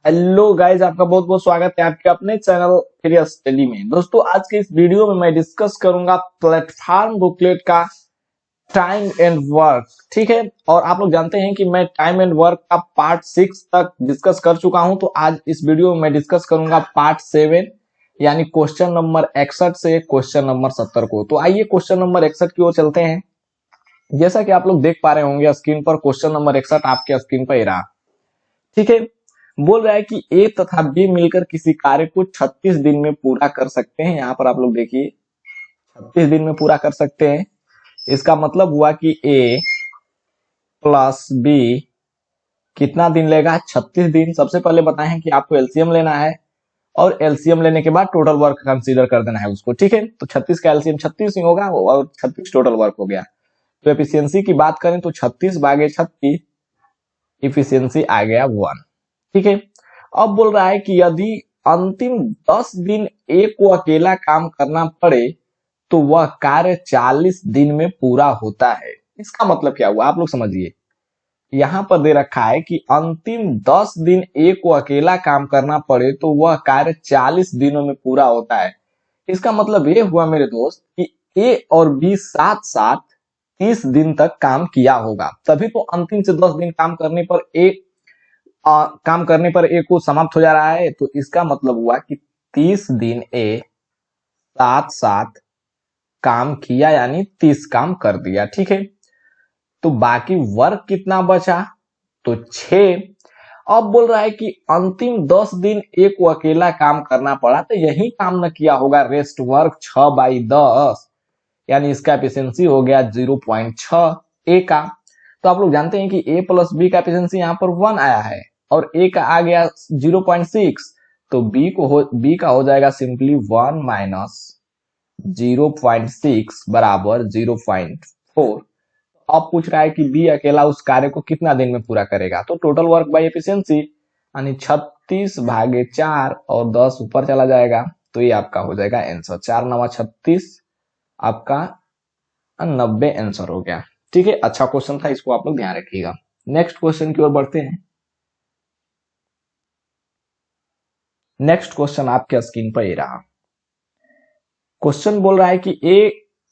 Hello guys, आपका बहुत बहुत स्वागत है आपके अपने चैनल फ्री स्टडी में। दोस्तों, आज के इस वीडियो में मैं डिस्कस करूंगा प्लेटफॉर्म बुकलेट का टाइम एंड वर्क। ठीक है, और आप लोग जानते हैं कि मैं टाइम एंड वर्क का पार्ट 6 तक डिस्कस कर चुका हूं। तो आज इस वीडियो में मैं डिस्कस करूंगा पार्ट 7 यानी क्वेश्चन नंबर 61 से क्वेश्चन नंबर 70 को। तो आइए क्वेश्चन नंबर 61 की ओर चलते हैं। जैसा कि आप लोग देख पा रहे होंगे स्क्रीन पर, क्वेश्चन नंबर 61 आपके स्क्रीन पर ही रहा। ठीक है, बोल रहा है कि ए तथा बी मिलकर किसी कार्य को 36 दिन में पूरा कर सकते हैं। यहाँ पर आप लोग देखिए 36 दिन में पूरा कर सकते हैं। इसका मतलब हुआ कि ए प्लस बी कितना दिन लेगा? 36 दिन। सबसे पहले बताएं कि आपको एलसीएम लेना है और एलसीएम लेने के बाद टोटल वर्क कंसीडर कर देना है उसको। ठीक है, तो 36 का एलसीएम 36 ही होगा और 36 टोटल वर्क हो गया। तो एफिशिएंसी की बात करें तो 36 भागे 36 इफिशियंसी आ गया 1। ठीक है, अब बोल रहा है कि यदि अंतिम 10 दिन ए को अकेला काम करना पड़े तो वह कार्य 40 दिन में पूरा होता है। इसका मतलब क्या हुआ आप लोग समझिए। यहां पर दे रखा है कि अंतिम 10 दिन ए को अकेला काम करना पड़े तो वह कार्य 40 दिनों में पूरा होता है। इसका मतलब ये हुआ मेरे दोस्त कि ए और बी साथ साथ 30 दिन तक काम किया होगा, तभी तो अंतिम से 10 दिन काम करने पर ए को समाप्त हो जा रहा है। तो इसका मतलब हुआ कि 30 दिन ए साथ साथ काम किया, यानी 30 काम कर दिया। ठीक है, तो बाकी वर्क कितना बचा? तो 6। अब बोल रहा है कि अंतिम 10 दिन ए को अकेला काम करना पड़ा तो यही काम न किया होगा, रेस्ट वर्क 6/10, यानी इसका एफिशिएंसी हो गया 0.6 ए का। तो आप लोग जानते हैं कि ए प्लस बी का एफिशिएंसी यहाँ पर 1 आया है और ए का आ गया 0.6। तो बी का हो जाएगा सिंपली 1 माइनस 0.6 बराबर 0.4। अब पूछ रहा है कि बी अकेला उस कार्य को कितना दिन में पूरा करेगा। तो टोटल वर्क बाय एफिशिएंसी यानी 36 भागे 4 और 10 ऊपर चला जाएगा। तो ये आपका हो जाएगा आंसर। 4 9 36 आपका 90 आंसर हो गया। ठीक है, अच्छा क्वेश्चन था, इसको आप लोग ध्यान रखिएगा। नेक्स्ट क्वेश्चन की ओर बढ़ते हैं। नेक्स्ट क्वेश्चन आपके स्क्रीन पर ये रहा। क्वेश्चन बोल रहा है कि ए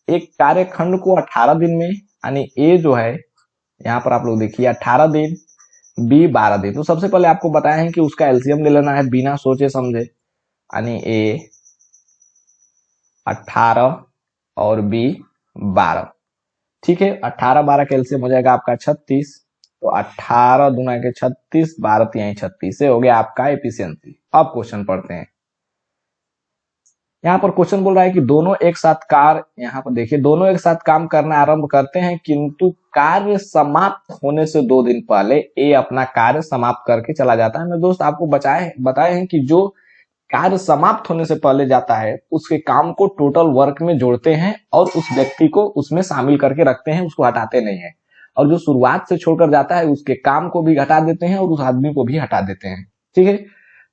एक कार्यखंड को 18 दिन में, यानी ए जो है यहां पर आप लोग देखिए 18 दिन, बी 12 दिन। तो सबसे पहले आपको बताया है कि उसका एलसीएम ले लेना है बिना सोचे समझे, यानी ए 18 और बी 12। ठीक है, 18 12 का एलसीएम हो जाएगा आपका 36। तो 18 दूना के 36, 12 तिहाई 36 से हो गया आपका एफिशिएंसी। अब क्वेश्चन पढ़ते हैं। यहाँ पर क्वेश्चन बोल रहा है कि दोनों एक साथ यहाँ पर देखिए दोनों एक साथ काम करना आरंभ करते हैं, किंतु कार्य समाप्त होने से 2 दिन पहले ए अपना कार्य समाप्त करके चला जाता है। मैं दोस्त आपको बताए हैं कि जो कार्य समाप्त होने से पहले जाता है उसके काम को टोटल वर्क में जोड़ते हैं और उस व्यक्ति को उसमें शामिल करके रखते हैं, उसको हटाते नहीं है। और जो शुरुआत से छोड़कर जाता है उसके काम को भी हटा देते हैं और उस आदमी को भी हटा देते हैं। ठीक है,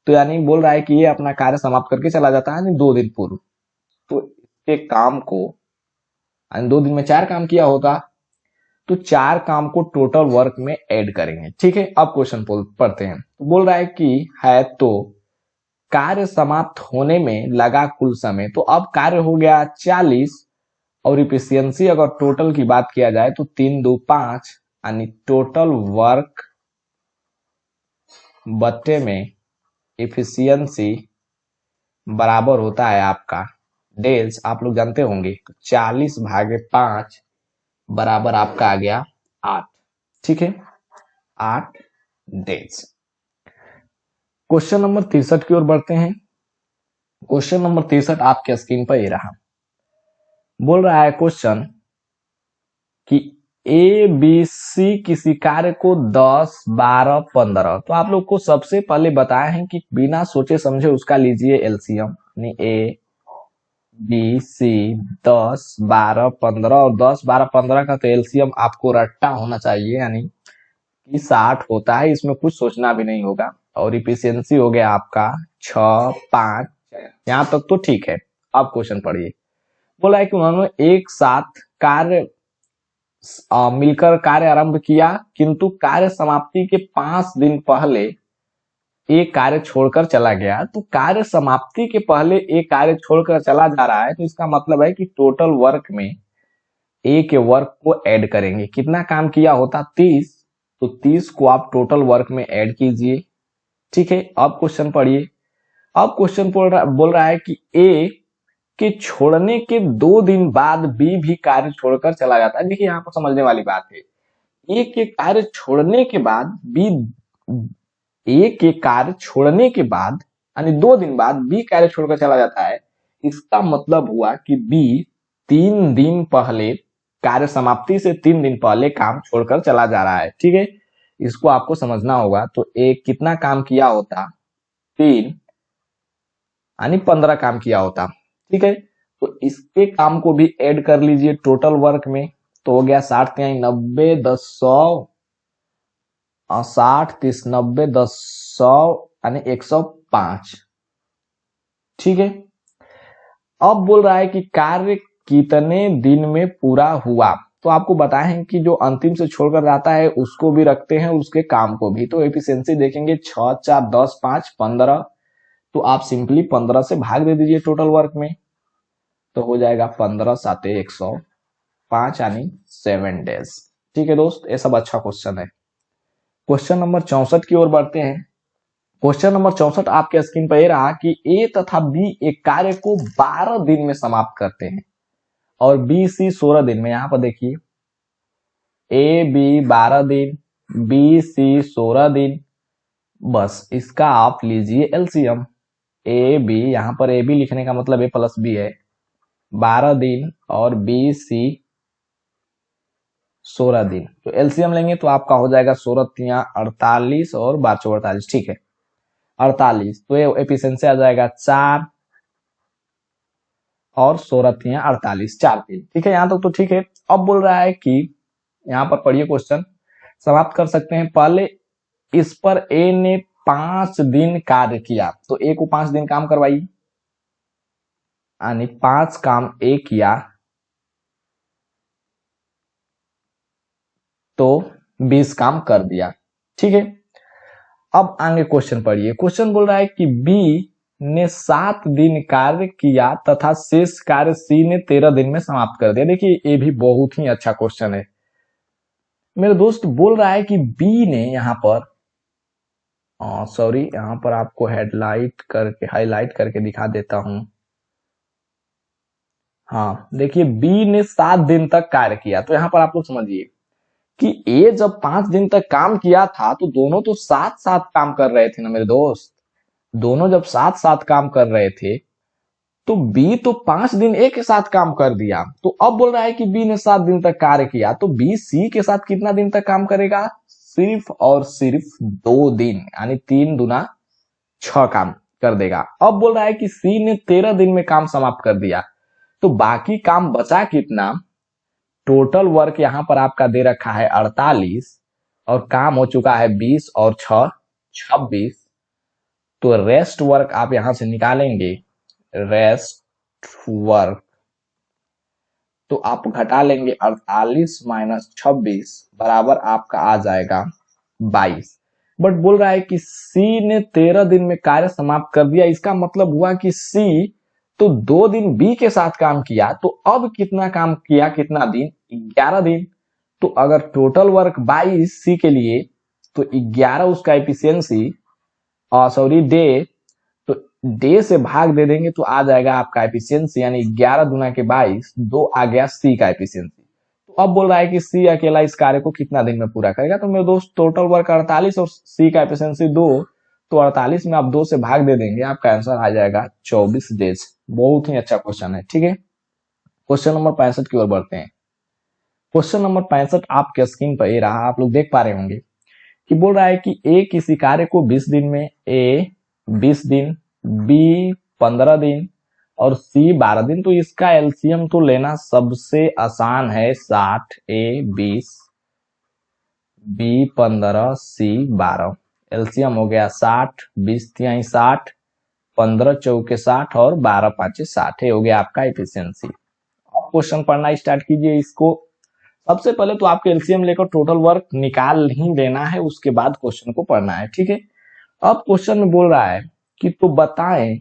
तो यानी बोल रहा है कि ये अपना कार्य समाप्त करके चला जाता है 2 दिन पूर्व। तो इसके काम को 2 दिन में 4 काम किया होगा, तो 4 काम को टोटल वर्क में ऐड करेंगे। ठीक है, अब क्वेश्चन पढ़ते हैं। तो बोल रहा है कि है तो कार्य समाप्त होने में लगा कुल समय, तो अब कार्य हो गया 40 और इफिशियंसी अगर टोटल की बात किया जाए तो 3 2 5, यानी टोटल वर्क बट्टे में इफिशियंसी बराबर होता है आपका डेज। आप लोग जानते होंगे 40 भागे 5 बराबर आपका आ गया 8। ठीक है, 8 डेज। क्वेश्चन नंबर 63 की ओर बढ़ते हैं। क्वेश्चन नंबर 63 आपके स्क्रीन पर ये रहा। बोल रहा है क्वेश्चन कि ए बी सी किसी कार्य को 10 12 15, तो आप लोग को सबसे पहले बताया है कि बिना सोचे समझे उसका लीजिए एलसीएम, यानी ए बी सी 10 12 15 और 10 12 15 का तो एलसीएम आपको रट्टा होना चाहिए, यानी कि 60 होता है। इसमें कुछ सोचना भी नहीं होगा। और इफिशियंसी हो गया आपका 6 5। यहां तक तो ठीक है। अब क्वेश्चन पढ़िए। बोला है कि उन्होंने एक साथ मिलकर कार्य आरंभ किया, किंतु कार्य समाप्ति के 5 दिन पहले एक कार्य छोड़कर चला गया, तो कार्य समाप्ति के पहले एक कार्य छोड़कर चला जा रहा है, तो इसका मतलब है कि टोटल वर्क में ए के वर्क को ऐड करेंगे। कितना काम किया होता 30, तो 30 को आप टोटल वर्क में ऐड कीजिए। ठीक है, अब क्वेश्चन पढ़िए। अब क्वेश्चन बोल रहा है कि ए के छोड़ने के 2 दिन बाद बी भी कार्य छोड़कर चला जाता है। देखिए यहाँ पर समझने वाली बात है, ए के कार्य छोड़ने के बाद बी, ए के कार्य छोड़ने के बाद यानी 2 दिन बाद बी कार्य छोड़कर चला जाता है। इसका मतलब हुआ कि बी 3 दिन पहले, कार्य समाप्ति से 3 दिन पहले काम छोड़कर चला जा रहा है। ठीक है, इसको आपको समझना होगा। तो ए कितना काम किया होता 3 यानी 15 काम किया होता। ठीक है, तो इसके काम को भी ऐड कर लीजिए टोटल वर्क में, तो हो गया 60 3 90 10 100 60 30 90 10 100 यानी 105। ठीक है, अब बोल रहा है कि कार्य कितने दिन में पूरा हुआ, तो आपको बताएं कि जो अंतिम से छोड़कर जाता है उसको भी रखते हैं, उसके काम को भी। तो एफिशिएंसी देखेंगे 6 4 10 5 15, तो आप सिंपली 15 से भाग दे दीजिए टोटल वर्क में, तो हो जाएगा 15 7 105 यानी 7 डेज। ठीक है दोस्त, ये सब अच्छा क्वेश्चन है। क्वेश्चन नंबर 64 की ओर बढ़ते हैं। क्वेश्चन नंबर 64 आपके स्क्रीन पर यह रहा कि ए तथा बी एक कार्य को 12 दिन में समाप्त करते हैं और बी सी 16 दिन में। यहां पर देखिए ए बी 12 दिन, बी सी 16 दिन, बस इसका आप लीजिए एलसीएम। ए बी, यहां पर ए बी लिखने का मतलब ए प्लस बी है, 12 दिन और बी सी 16 दिन, तो एलसीएम लेंगे तो आपका हो जाएगा 16 3 48 और 12 4 48। ठीक है, 48, तो ये एफिशिएंसी आ जाएगा 4 और 16 3 48 4 दिन। ठीक है, यहां तक तो ठीक है। अब बोल रहा है कि यहां पर पढ़िए क्वेश्चन, समाप्त कर सकते हैं। पहले इस पर ए ने 5 दिन कार्य किया, तो ए को 5 दिन काम करवाइए, यानी 5 काम ए किया तो 20 काम कर दिया। ठीक है, अब आगे क्वेश्चन पढ़िए। क्वेश्चन बोल रहा है कि बी ने 7 दिन कार्य किया तथा शेष कार्य सी ने 13 दिन में समाप्त कर दिया। देखिए ये भी बहुत ही अच्छा क्वेश्चन है मेरे दोस्त। बोल रहा है कि बी ने यहां पर सॉरी, यहां पर आपको हेडलाइट करके हाईलाइट करके दिखा देता हूं। हाँ देखिए, बी ने 7 दिन तक कार्य किया, तो यहां पर आप लोग समझिए कि ए जब 5 दिन तक काम किया था तो दोनों तो साथ साथ काम कर रहे थे ना मेरे दोस्त। दोनों जब साथ साथ काम कर रहे थे तो बी तो 5 दिन ए के साथ काम कर दिया। तो अब बोल रहा है कि बी ने 7 दिन तक कार्य किया, तो बी सी के साथ कितना दिन तक काम करेगा, सिर्फ और सिर्फ 2 दिन, यानी 3 दूना 6 काम कर देगा। अब बोल रहा है कि सी ने 13 दिन में काम समाप्त कर दिया, तो बाकी काम बचा कितना। टोटल वर्क यहां पर आपका दे रखा है 48 और काम हो चुका है 20 और 6 26, तो रेस्ट वर्क आप यहां से निकालेंगे, रेस्ट वर्क तो आप घटा लेंगे 48 माइनस 26 बराबर आपका आ जाएगा 22। बट बोल रहा है कि सी ने 13 दिन में कार्य समाप्त कर दिया, इसका मतलब हुआ कि सी तो 2 दिन बी के साथ काम किया, तो अब कितना काम किया, कितना दिन, 11 दिन। तो अगर टोटल वर्क 22 सी के लिए तो 11 उसका एफिशिएंसी, सॉरी डे, तो डे से भाग दे देंगे तो आ जाएगा आपका एफिशिएंसी, यानी 11 दूना के 22, 2 आ गया सी का एफिशिएंसी। तो अब बोल रहा है कि सी अकेला इस कार्य को कितना दिन में पूरा करेगा, तो मेरे दोस्त टोटल वर्क 48 और सी का एफिशिएंसी 2, तो 48 में आप 2 से भाग दे देंगे, आपका आंसर आ जाएगा 24 डेज। बहुत ही अच्छा क्वेश्चन है। ठीक है, क्वेश्चन नंबर 65 की ओर बढ़ते हैं। क्वेश्चन नंबर 65 आपके स्क्रीन पर ये रहा, आप लोग देख पा रहे होंगे कि बोल रहा है कि ए किसी कार्य को 20 दिन में, ए 20 दिन, बी 15 दिन और सी 12 दिन, तो इसका एलसीएम तो लेना सबसे आसान है। 60 ए 20, बी 15, सी 12, एलसीएम हो गया 60, 20 तिहाई 60, 15 चौके 60 और 12 पांचे 60 हो गया आपका एफिशिएंसी। अब क्वेश्चन पढ़ना स्टार्ट कीजिए। इसको सबसे पहले तो आपको एलसीएम लेकर टोटल वर्क निकाल ही देना है, उसके बाद क्वेश्चन को पढ़ना है। ठीक है, अब क्वेश्चन में बोल रहा है कि तो बताएं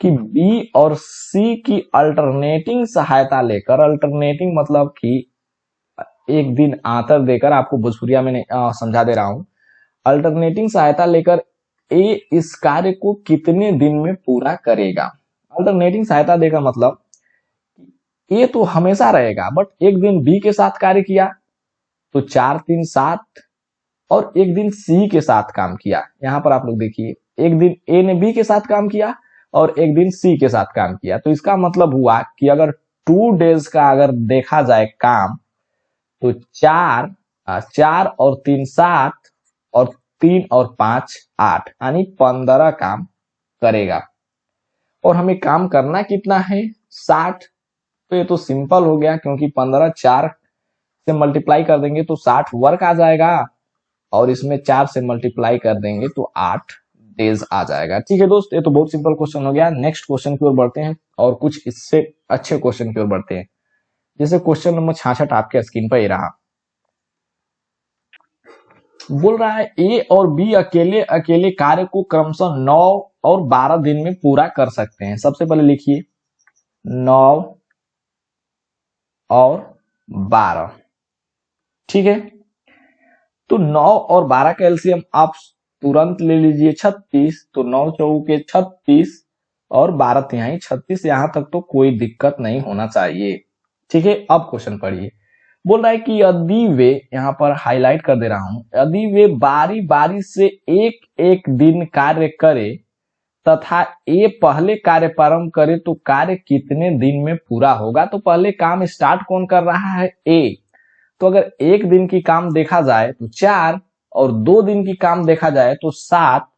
कि बी और सी की अल्टरनेटिंग सहायता लेकर, अल्टरनेटिंग मतलब कि एक दिन आंतर देकर, आपको भोजपुरिया में समझा दे रहा हूं, अल्टरनेटिंग सहायता लेकर ए इस कार्य को कितने दिन में पूरा करेगा। अल्टरनेटिंग सहायता देकर मतलब ए तो हमेशा रहेगा, बट एक दिन बी के साथ कार्य किया तो 4 3 7, और एक दिन सी के साथ काम किया। यहां पर आप लोग देखिए, एक दिन ए ने बी के साथ काम किया और एक दिन सी के साथ काम किया, तो इसका मतलब हुआ कि अगर 2 डेज का अगर देखा जाए काम, तो 4 और 3 7, और 3 और 5 8, यानी 15 काम करेगा। और हमें काम करना कितना है, 60। तो ये तो सिंपल हो गया, क्योंकि 15 4 से मल्टीप्लाई कर देंगे तो 60 वर्क आ जाएगा, और इसमें 4 से मल्टीप्लाई कर देंगे तो 8 डेज आ जाएगा। ठीक है दोस्त, ये तो बहुत सिंपल क्वेश्चन हो गया। नेक्स्ट क्वेश्चन की ओर बढ़ते हैं और कुछ इससे अच्छे क्वेश्चन की ओर बढ़ते हैं। जैसे क्वेश्चन नंबर 66 आपके स्क्रीन पर ही रहा। बोल रहा है ए और बी अकेले अकेले कार्य को क्रमशः 9 और 12 दिन में पूरा कर सकते हैं। सबसे पहले लिखिए 9 और 12। ठीक है, तो 9 और 12 का एलसीएम आप तुरंत ले लीजिए 36। तो 9 चौके 36 और 12 तिहाई 36, यहां तक तो कोई दिक्कत नहीं होना चाहिए। ठीक है, अब क्वेश्चन पढ़िए। बोल रहा है कि यदि वे, यहां पर हाईलाइट कर दे रहा हूं, यदि वे बारी बारी से एक एक दिन कार्य करे तथा ए पहले कार्य प्रारंभ करे तो कार्य कितने दिन में पूरा होगा। तो पहले काम स्टार्ट कौन कर रहा है, ए। तो अगर एक दिन की काम देखा जाए तो 4, और 2 दिन की काम देखा जाए तो 7,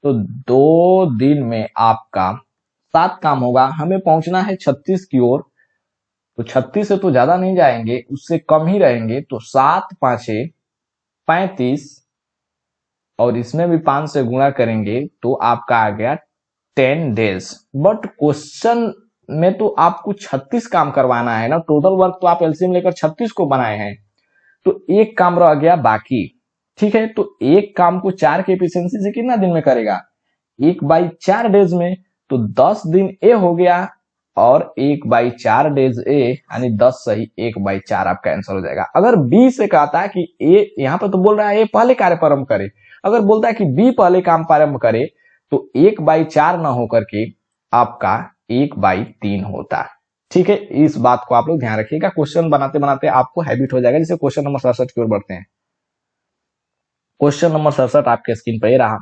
तो 2 दिन में आपका 7 काम होगा। हमें पहुंचना है 36 की ओर, तो 36 से तो ज्यादा नहीं जाएंगे, उससे कम ही रहेंगे। तो 7 5 35, और इसमें भी 5 से गुणा करेंगे तो आपका आ गया 10 डेज। बट क्वेश्चन में तो आपको 36 काम करवाना है ना, टोटल वर्क तो आप एलसीएम लेकर 36 को बनाए हैं, तो एक काम रह गया बाकी। ठीक है, तो एक काम को 4 के एफिशिएंसी से कितना दिन में करेगा, 1/4 डेज में। तो 10 दिन ए हो गया, और 1/4 डेज ए, यानी 10 सही 1/4 आपका आंसर हो जाएगा। अगर बी से कहता है कि ए, यहां पर तो बोल रहा है ए पहले कार्य प्रारंभ करे, अगर बोलता है कि बी पहले काम प्रारंभ करे तो 1/4 ना होकर के आपका 1/3 होता। ठीक है, इस बात को आप लोग ध्यान रखिएगा। क्वेश्चन बनाते बनाते आपको हैबिट हो जाएगा। जैसे क्वेश्चन नंबर 67 की ओर बढ़ते हैं। क्वेश्चन नंबर 67 आपके स्क्रीन पर रहा।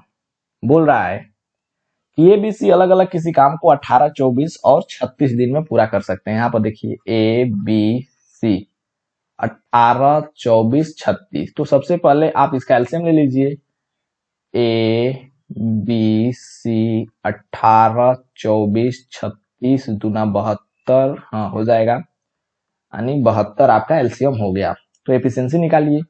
बोल रहा है कि ए बी सी अलग अलग किसी काम को 18 24 और 36 दिन में पूरा कर सकते हैं। यहां पर देखिए ए बी सी 18 24 36। तो सबसे पहले आप इसका एलसीएम ले लीजिए, ए बी सी 18 24 36 दूना 72, हाँ हो जाएगा, यानी 72 आपका एलसीएम हो गया। तो एफिशिएंसी निकालिए,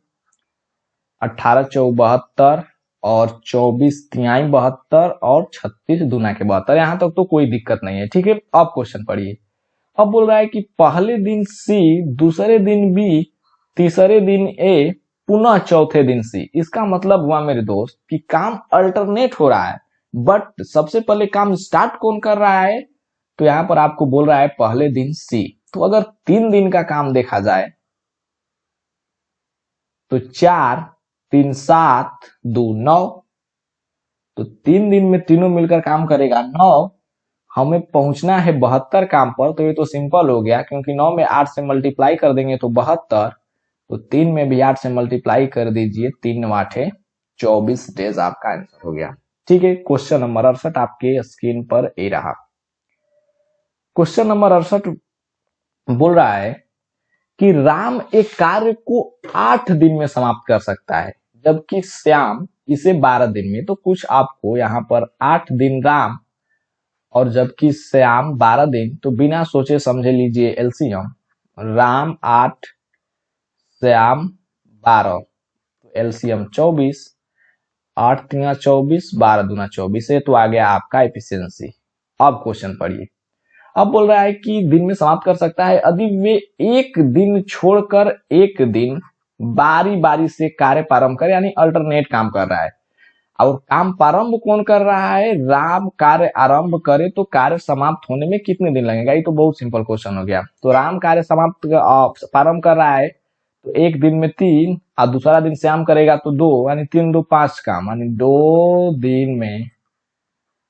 18 चौक 72 और 24 तिहाई 72 और 36 दूना के 72, यहां तक तो कोई दिक्कत नहीं है। ठीक है, अब क्वेश्चन पढ़िए। अब बोल रहा है कि पहले दिन सी, दूसरे दिन बी, तीसरे दिन ए, पुनः चौथे दिन सी। इसका मतलब हुआ मेरे दोस्त कि काम अल्टरनेट हो रहा है, बट सबसे पहले काम स्टार्ट कौन कर रहा है। तो यहां पर आपको बोल रहा है पहले दिन सी। तो अगर 3 दिन का काम देखा जाए तो 4 3 7 2 9, तो 3 दिन में तीनों मिलकर काम करेगा 9। हमें पहुंचना है 72 काम पर, तो ये तो सिंपल हो गया, क्योंकि 9 में 8 से मल्टीप्लाई कर देंगे तो 72, तो 3 में भी 8 से मल्टीप्लाई कर दीजिए, 3 8 24 डेज आपका आंसर हो गया। ठीक है, क्वेश्चन नंबर 68 आपके स्क्रीन पर ए रहा। क्वेश्चन नंबर 68 बोल रहा है कि राम एक कार्य को 8 दिन में समाप्त कर सकता है, जबकि श्याम इसे 12 दिन में। तो कुछ आपको यहाँ पर 8 दिन राम और जबकि श्याम 12 दिन, तो बिना सोचे समझे लीजिए एलसीएम, राम 8 श्याम 12, तो एलसीएम 24, 8 3 24 12 दूना 24 है, तो आ गया आपका एफिशिएंसी। अब क्वेश्चन पढ़िए। अब बोल रहा है कि दिन में समाप्त कर सकता है यदि वे एक दिन छोड़कर एक दिन बारी बारी से कार्य प्रारंभ करे, यानी अल्टरनेट काम कर रहा है। और काम प्रारंभ कौन कर रहा है? राम कार्य आरंभ करे तो कार्य समाप्त होने में कितने दिन लगेगा? ये तो बहुत सिंपल क्वेश्चन हो गया। तो राम कार्य प्रारंभ कर रहा है तो एक दिन में 3 और दूसरा दिन श्याम करेगा तो 2, यानी 3 2 5 काम, यानी 2 दिन में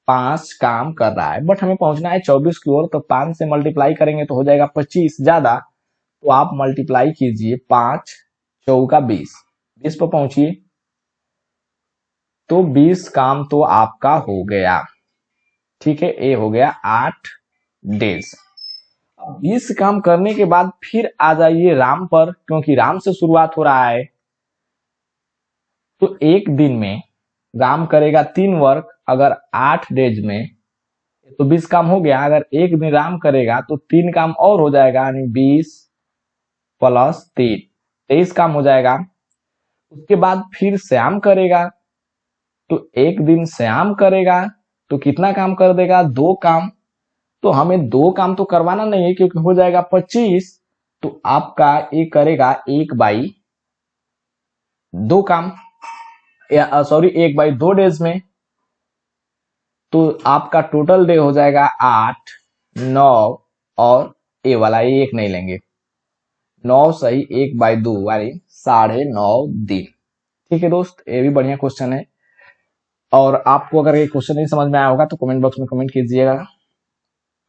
5 काम कर रहा है। बट हमें पहुंचना है 24 की ओर, तो 5 से मल्टीप्लाई करेंगे तो हो जाएगा 25 ज्यादा, तो आप मल्टीप्लाई कीजिए 5 चौका 20, 20 पर पहुंचिए तो 20 काम तो आपका हो गया। ठीक है, ये हो गया 8 डेज। 20 काम करने के बाद फिर आ जाइए राम पर, क्योंकि राम से शुरुआत हो रहा है। तो एक दिन में राम करेगा 3 वर्क, अगर 8 डेज में तो 20 काम हो गया। अगर एक दिन राम करेगा तो 3 काम और हो जाएगा, यानी 20 प्लस 3 23 काम हो जाएगा। उसके बाद फिर श्याम करेगा तो एक दिन श्याम करेगा तो कितना काम कर देगा? 2 काम। तो हमें 2 काम तो करवाना नहीं है क्योंकि हो जाएगा 25, तो आपका ये करेगा 1/2 काम, सॉरी 1/2 डेज में। तो आपका टोटल डे हो जाएगा 8 9, और ए वाला ये 1 नहीं लेंगे, 9 सही 1/2 यानी 9.5 दिन। ठीक है दोस्त, ये भी बढ़िया क्वेश्चन है। और आपको अगर ये क्वेश्चन नहीं समझ में आया होगा तो कमेंट बॉक्स में कमेंट कीजिएगा।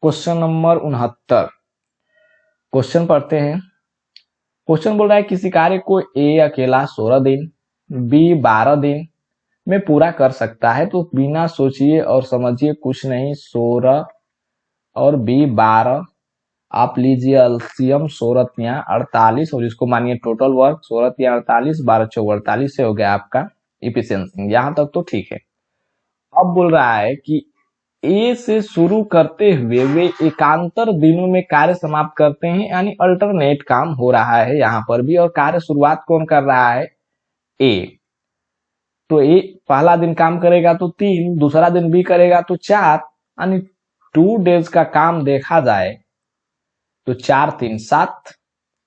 क्वेश्चन नंबर 69, क्वेश्चन पढ़ते हैं। क्वेश्चन बोल रहा है किसी कार्य को ए अकेला 16 दिन, बी 12 दिन में पूरा कर सकता है, तो बिना सोचिए और समझिए कुछ नहीं, 16 और बी 12, आप लीजिए एलसीएम 16 तिया 48 और इसको मानिए टोटल वर्क 16 तिया 48, 12 चौक 48 से हो गया आपका इफिशियंसी। यहां तक तो ठीक है। अब बोल रहा है कि ए से शुरू करते हुए वे एकांतर दिनों में कार्य समाप्त करते हैं, यानी अल्टरनेट काम हो रहा है यहाँ पर भी। और कार्य शुरुआत कौन कर रहा है? ए। तो ए पहला दिन काम करेगा तो 3, दूसरा दिन बी करेगा तो 4, यानी 2 डेज का काम देखा जाए तो 4 3 7,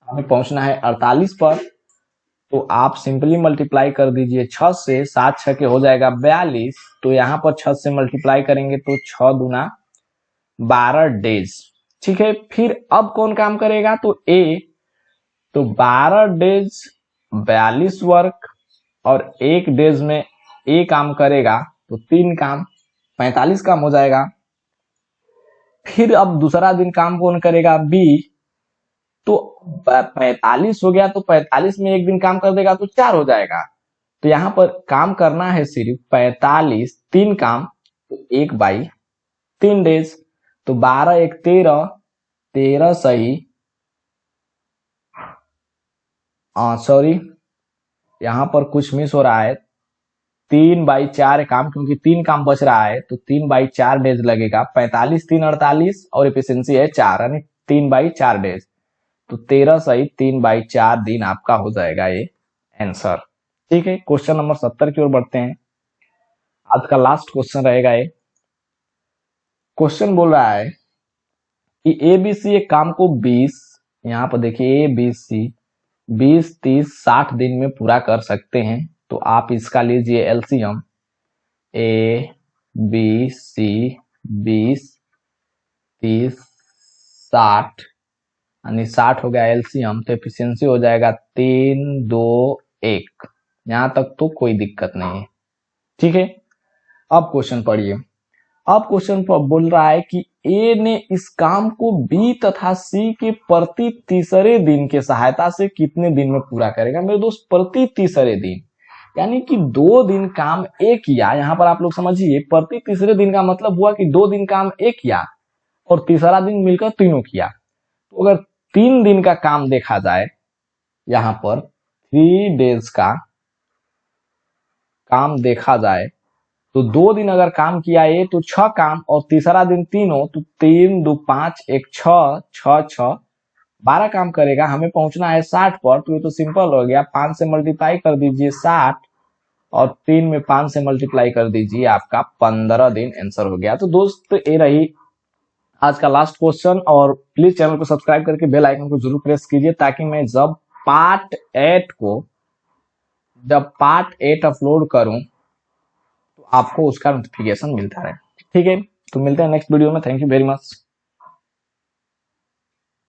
हमें पहुंचना है 48 पर। तो आप सिंपली मल्टीप्लाई कर दीजिए 6 से, 7 6 के हो जाएगा 42। तो यहाँ पर 6 से मल्टीप्लाई करेंगे तो 6 दूना 12 डेज। ठीक है, फिर अब कौन काम करेगा? तो ए। तो 12 डेज 42 वर्क, और एक डेज में ए काम करेगा तो 3 काम 45 काम हो जाएगा। फिर अब दूसरा दिन काम कौन करेगा? बी। तो 45 हो गया, तो 45 में एक दिन काम कर देगा तो 4 हो जाएगा। तो यहां पर काम करना है सिर्फ 45, 3 काम, तो 1/3 डेज। तो 12 1 13, 13 सही, सॉरी यहां पर कुछ मिस हो रहा है, 3/4 काम, क्योंकि 3 काम बच रहा है तो 3/4 डेज लगेगा। 45 3 48 और एफिशिएंसी है 4, यानी 3/4 डेज। तो 13 सही 3/4 दिन आपका हो जाएगा ये आंसर। ठीक है, क्वेश्चन नंबर 70 की ओर बढ़ते हैं। आज का लास्ट क्वेश्चन रहेगा ये। क्वेश्चन बोल रहा है कि एबीसी एक काम को 20, यहाँ पर देखिए एबीसी 20 30 60 दिन में पूरा कर सकते हैं। तो आप इसका लीजिए एलसीएम, ए बी सी 20 30 60, यानी 60 हो गया एलसीएम, तो एफिशिएंसी हो जाएगा 3 2 1। यहां तक तो कोई दिक्कत नहीं है। ठीक है, अब क्वेश्चन पढ़िए। अब क्वेश्चन बोल रहा है कि ए ने इस काम को बी तथा सी के प्रति तीसरे दिन के सहायता से कितने दिन में पूरा करेगा? मेरे दोस्त, प्रति तीसरे दिन यानी कि 2 दिन काम ए किया। यहां पर आप लोग समझिए, प्रति तीसरे दिन का मतलब हुआ कि 2 दिन काम ए किया और तीसरा दिन मिलकर तीनों किया। तो अगर 3 दिन का काम देखा जाए, यहां पर 3 डेज का काम देखा जाए, तो 2 दिन अगर काम किया ये तो 6 काम, और तीसरा दिन तीनों, तो 3 2 5 1 6 6 6 12 काम करेगा। हमें पहुंचना है 60 पर, तो ये तो सिंपल हो गया, 5 से मल्टीप्लाई कर दीजिए 60, और 3 में 5 से मल्टीप्लाई कर दीजिए, आपका 15 दिन आंसर हो गया। तो दोस्त ये रही आज का लास्ट क्वेश्चन। और प्लीज चैनल को सब्सक्राइब करके बेल आइकन को जरूर प्रेस कीजिए, ताकि मैं जब पार्ट 8 अपलोड करूं तो आपको उसका नोटिफिकेशन मिलता रहे। ठीक है, तो मिलते हैं नेक्स्ट वीडियो में। Thank you very much.